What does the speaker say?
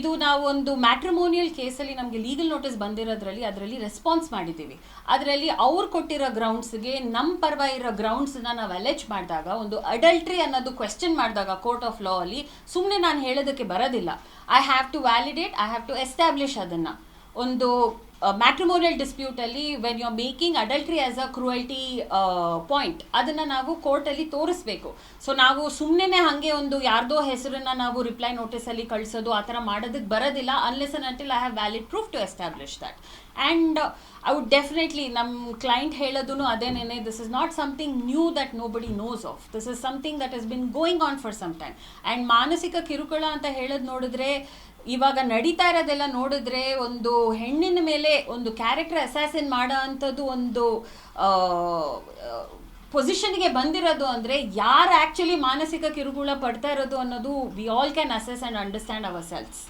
ಇದು ನಾವು ಒಂದು ಮ್ಯಾಟ್ರಿಮೋನಿಯಲ್ ಕೇಸಲ್ಲಿ ನಮಗೆ ಲೀಗಲ್ ನೋಟಿಸ್ ಬಂದಿರೋದ್ರಲ್ಲಿ ಅದರಲ್ಲಿ ರೆಸ್ಪಾನ್ಸ್ ಮಾಡಿದ್ದೀವಿ. ಅದರಲ್ಲಿ ಅವ್ರು ಕೊಟ್ಟಿರೋ ಗ್ರೌಂಡ್ಸ್ಗೆ ನಮ್ಮ ಪರವಾಗಿ ಇರೋ ಗ್ರೌಂಡ್ಸ್ನ ನಾವು ಅಲೆಜ್ ಮಾಡಿದಾಗ, ಒಂದು ಅಡಲ್ಟ್ರಿ ಅನ್ನೋದು ಕ್ವೆಶ್ಚನ್ ಮಾಡಿದಾಗ ಕೋರ್ಟ್ ಆಫ್ ಲಾ ಅಲ್ಲಿ ಸುಮ್ಮನೆ ನಾನು ಹೇಳೋದಕ್ಕೆ ಬರೋದಿಲ್ಲ. I have to validate, I have to establish. ಅದನ್ನು ಒಂದು ಮ್ಯಾಟ್ರಿಮೋನಿಯಲ್ ಡಿಸ್ಪ್ಯೂಟಲ್ಲಿ when you are making adultery as a cruelty point, ಅದನ್ನು ನಾವು ಕೋರ್ಟಲ್ಲಿ ತೋರಿಸ್ಬೇಕು. ಸೊ ನಾವು ಸುಮ್ಮನೆ ಹಾಗೆ ಒಂದು ಯಾರ್ದೋ ಹೆಸರನ್ನ ನಾವು ರಿಪ್ಲೈ ನೋಟಿಸಲ್ಲಿ ಕಳಿಸೋದು ಆ ಥರ ಮಾಡೋದಕ್ಕೆ ಬರೋದಿಲ್ಲ, unless and until I have valid proof to establish that. And I would definitely ನಮ್ಮ ಕ್ಲೈಂಟ್ ಹೇಳೋದು ಅದೇನೇನೆ, this is not something new that nobody knows of. This is something that is been going on for some time. And ಮಾನಸಿಕ ಕಿರುಕುಳ ಅಂತ ಹೇಳೋದು ನೋಡಿದ್ರೆ, ಇವಾಗ ನಡೀತಾ ಇರೋದೆಲ್ಲ ನೋಡಿದ್ರೆ, ಒಂದು ಹೆಣ್ಣಿನ ಮೇಲೆ ಒಂದು ಕ್ಯಾರೆಕ್ಟರ್ ಅಸಾಸಿನ್ ಮಾಡೋ ಅಂಥದ್ದು ಒಂದು ಪೊಸಿಷನ್ಗೆ ಬಂದಿರೋದು ಅಂದರೆ ಯಾರು ಆ್ಯಕ್ಚುಲಿ ಮಾನಸಿಕ ಕಿರುಕುಳ ಪಡ್ತಾ ಇರೋದು ಅನ್ನೋದು we all can assess and understand our cells.